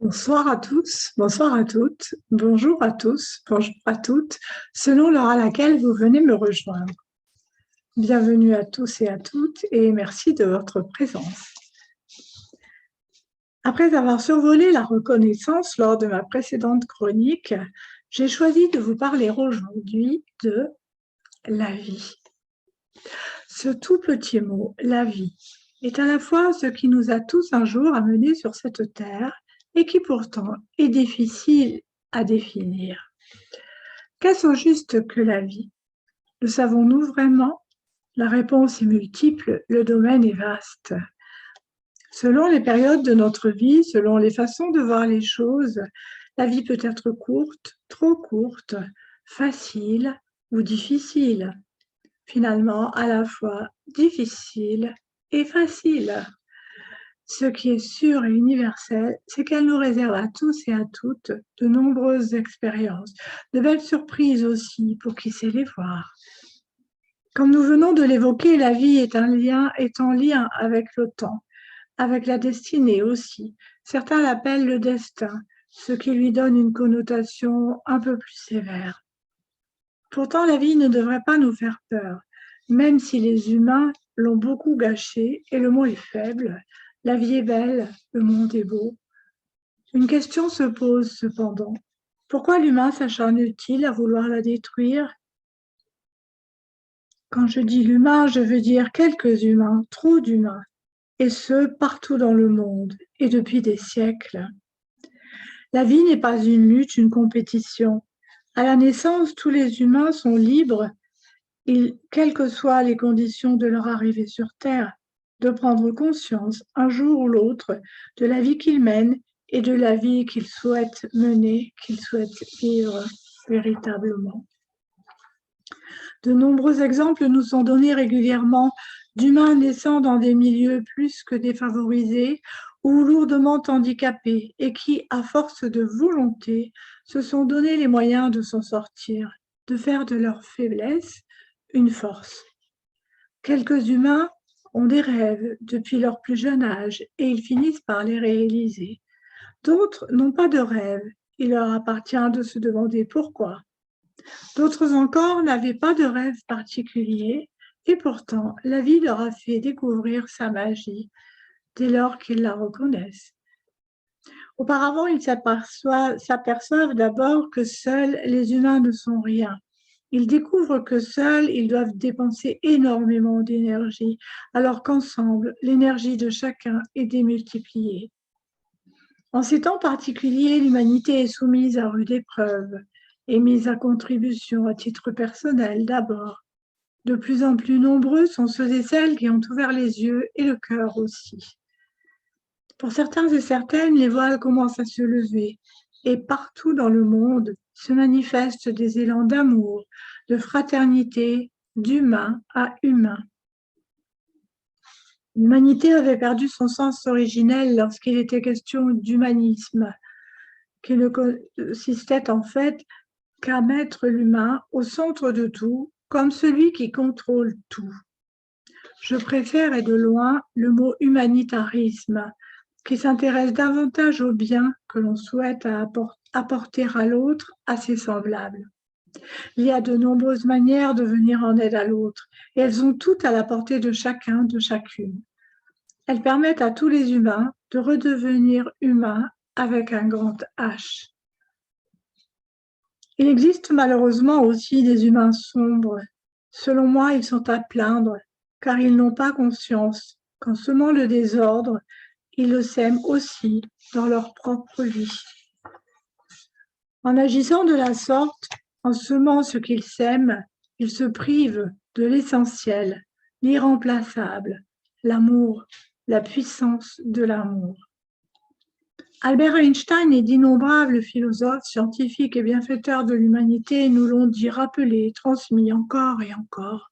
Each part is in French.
Bonsoir à tous, bonsoir à toutes, bonjour à tous, bonjour à toutes, selon l'heure à laquelle vous venez me rejoindre. Bienvenue à tous et à toutes et merci de votre présence. Après avoir survolé la reconnaissance lors de ma précédente chronique, j'ai choisi de vous parler aujourd'hui de la vie. Ce tout petit mot, la vie, est à la fois ce qui nous a tous un jour amenés sur cette terre et qui pourtant est difficile à définir. Qu'est-ce au juste que la vie? Le savons-nous vraiment? La réponse est multiple, le domaine est vaste. Selon les périodes de notre vie, selon les façons de voir les choses, la vie peut être courte, trop courte, facile ou difficile. Finalement, à la fois difficile et facile. Ce qui est sûr et universel, c'est qu'elle nous réserve à tous et à toutes de nombreuses expériences, de belles surprises aussi pour qui sait les voir. Comme nous venons de l'évoquer, la vie est en lien avec le temps, avec la destinée aussi. Certains l'appellent le destin, ce qui lui donne une connotation un peu plus sévère. Pourtant, la vie ne devrait pas nous faire peur, même si les humains l'ont beaucoup gâchée et le mot est faible. La vie est belle, le monde est beau. Une question se pose cependant. Pourquoi l'humain s'acharne-t-il à vouloir la détruire? Quand je dis l'humain, je veux dire quelques humains, trop d'humains, et ce, partout dans le monde, et depuis des siècles. La vie n'est pas une lutte, une compétition. À la naissance, tous les humains sont libres, quelles que soient les conditions de leur arrivée sur Terre, de prendre conscience, un jour ou l'autre, de la vie qu'ils mènent et de la vie qu'ils souhaitent mener, qu'ils souhaitent vivre véritablement. De nombreux exemples nous sont donnés régulièrement d'humains naissant dans des milieux plus que défavorisés ou lourdement handicapés et qui, à force de volonté, se sont donné les moyens de s'en sortir, de faire de leur faiblesse une force. Quelques humains ont des rêves depuis leur plus jeune âge et ils finissent par les réaliser. D'autres n'ont pas de rêve, il leur appartient de se demander pourquoi. D'autres encore n'avaient pas de rêve particulier et pourtant la vie leur a fait découvrir sa magie dès lors qu'ils la reconnaissent. Auparavant, ils s'aperçoivent d'abord que seuls les humains ne sont rien. Ils découvrent que seuls, ils doivent dépenser énormément d'énergie, alors qu'ensemble, l'énergie de chacun est démultipliée. En ces temps particuliers, l'humanité est soumise à rude épreuve et mise à contribution à titre personnel d'abord. De plus en plus nombreux sont ceux et celles qui ont ouvert les yeux et le cœur aussi. Pour certains et certaines, les voiles commencent à se lever et partout dans le monde se manifestent des élans d'amour, de fraternité, d'humain à humain. L'humanité avait perdu son sens originel lorsqu'il était question d'humanisme, qui ne consistait en fait qu'à mettre l'humain au centre de tout, comme celui qui contrôle tout. Je préfère et de loin le mot humanitarisme, qui s'intéresse davantage au bien que l'on souhaite apporter à l'autre, à ses semblables. Il y a de nombreuses manières de venir en aide à l'autre, et elles ont toutes à la portée de chacun, de chacune. Elles permettent à tous les humains de redevenir humains avec un grand H. Il existe malheureusement aussi des humains sombres. Selon moi, ils sont à plaindre, car ils n'ont pas conscience qu'en semant le désordre, ils le sèment aussi dans leur propre vie. En agissant de la sorte, en semant ce qu'ils sèment, ils se privent de l'essentiel, l'irremplaçable, l'amour, la puissance de l'amour. Albert Einstein et d'innombrables philosophes, scientifiques et bienfaiteurs de l'humanité nous l'ont dit, rappelé, transmis encore et encore.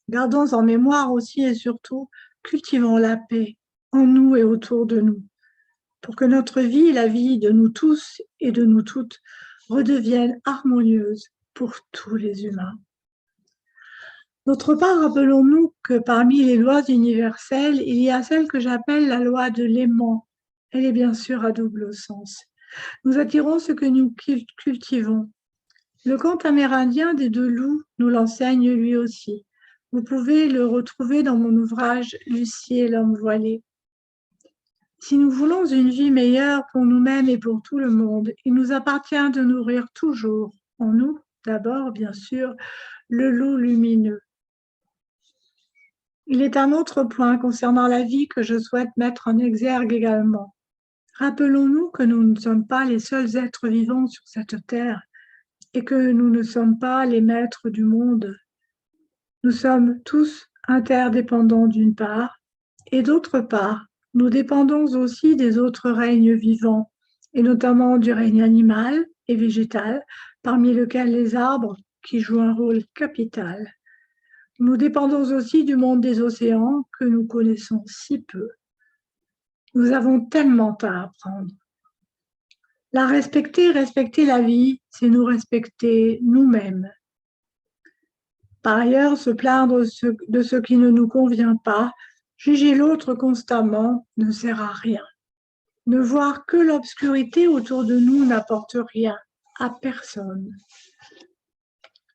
Gardons en mémoire aussi et surtout, cultivons la paix en nous et autour de nous, pour que notre vie, la vie de nous tous et de nous toutes, redevienne harmonieuse pour tous les humains. D'autre part, rappelons-nous que parmi les lois universelles, il y a celle que j'appelle la loi de l'aimant, Elle est bien sûr à double sens. Nous attirons ce que nous cultivons. Le conte amérindien des deux loups nous l'enseigne lui aussi. Vous pouvez le retrouver dans mon ouvrage Lucie et l'homme voilé. Si nous voulons une vie meilleure pour nous-mêmes et pour tout le monde, il nous appartient de nourrir toujours, en nous d'abord bien sûr, le loup lumineux. Il est un autre point concernant la vie que je souhaite mettre en exergue également. Rappelons-nous que nous ne sommes pas les seuls êtres vivants sur cette terre et que nous ne sommes pas les maîtres du monde. Nous sommes tous interdépendants d'une part, et d'autre part, nous dépendons aussi des autres règnes vivants, et notamment du règne animal et végétal, parmi lesquels les arbres, qui jouent un rôle capital. Nous dépendons aussi du monde des océans que nous connaissons si peu. Nous avons tellement à apprendre. La respecter la vie, c'est nous respecter nous-mêmes. Par ailleurs, se plaindre de ce qui ne nous convient pas, juger l'autre constamment ne sert à rien. Ne voir que l'obscurité autour de nous n'apporte rien à personne.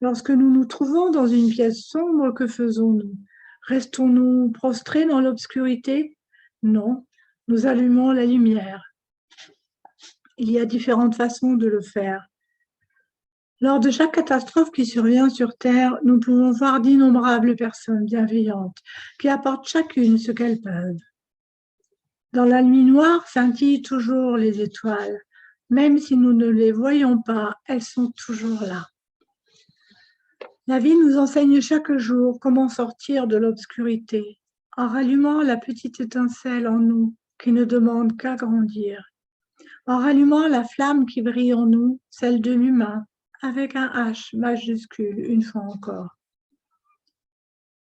Lorsque nous nous trouvons dans une pièce sombre, que faisons-nous? Restons-nous prostrés dans l'obscurité? Non, nous allumons la lumière. Il y a différentes façons de le faire. Lors de chaque catastrophe qui survient sur Terre, nous pouvons voir d'innombrables personnes bienveillantes qui apportent chacune ce qu'elles peuvent. Dans la nuit noire scintillent toujours les étoiles. Même si nous ne les voyons pas, elles sont toujours là. La vie nous enseigne chaque jour comment sortir de l'obscurité, en rallumant la petite étincelle en nous qui ne demande qu'à grandir, en rallumant la flamme qui brille en nous, celle de l'humain, avec un H majuscule, une fois encore.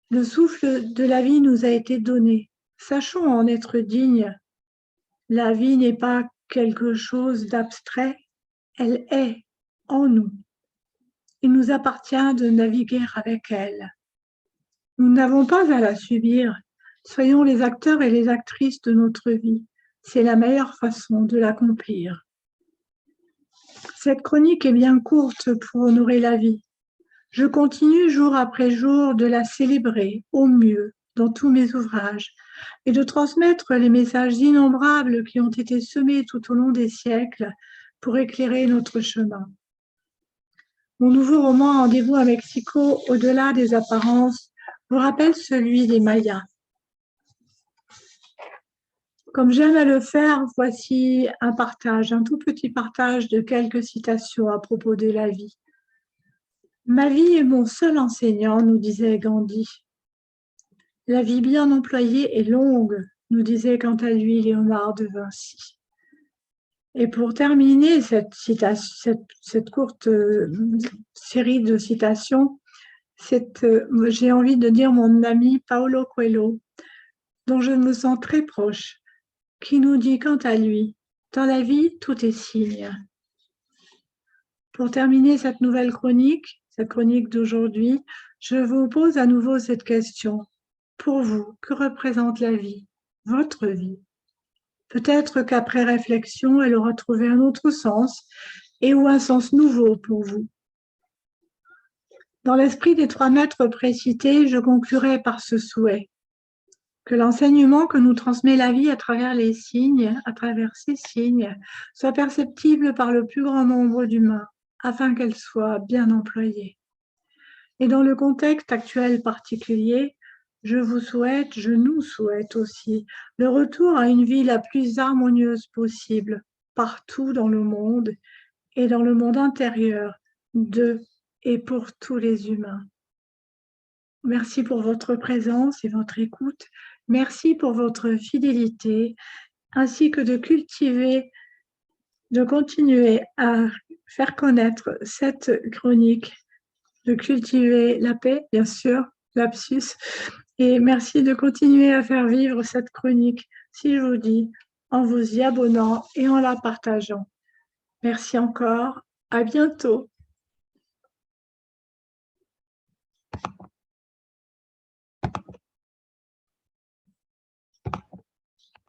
Le souffle de la vie nous a été donné. Sachons en être dignes. La vie n'est pas quelque chose d'abstrait, elle est en nous. Il nous appartient de naviguer avec elle. Nous n'avons pas à la subir. Soyons les acteurs et les actrices de notre vie. C'est la meilleure façon de l'accomplir. Cette chronique est bien courte pour honorer la vie. Je continue jour après jour de la célébrer au mieux dans tous mes ouvrages et de transmettre les messages innombrables qui ont été semés tout au long des siècles pour éclairer notre chemin. Mon nouveau roman Rendez-vous à Mexico, au-delà des apparences, vous rappelle celui des Mayas. Comme j'aime à le faire, voici un tout petit partage de quelques citations à propos de la vie. Ma vie est mon seul enseignant, nous disait Gandhi. La vie bien employée est longue, nous disait quant à lui Léonard de Vinci. Et pour terminer cette courte série de citations, j'ai envie de dire mon ami Paulo Coelho, dont je me sens très proche, qui nous dit quant à lui, dans la vie, tout est signe. Pour terminer cette nouvelle chronique, cette chronique d'aujourd'hui, je vous pose à nouveau cette question. Pour vous, que représente la vie, votre vie? Peut-être qu'après réflexion, elle aura trouvé un autre sens ou un sens nouveau pour vous. Dans l'esprit des 3 maîtres précités, je conclurai par ce souhait. Que l'enseignement que nous transmet la vie à travers les signes, à travers ces signes, soit perceptible par le plus grand nombre d'humains, afin qu'elle soit bien employée. Et dans le contexte actuel particulier, je nous souhaite aussi le retour à une vie la plus harmonieuse possible, partout dans le monde et dans le monde intérieur de et pour tous les humains. Merci pour votre présence et votre écoute. Merci pour votre fidélité, ainsi que de continuer à faire connaître cette chronique, de cultiver la paix, bien sûr, lapsus, et merci de continuer à faire vivre cette chronique, si je vous dis, en vous y abonnant et en la partageant. Merci encore, à bientôt.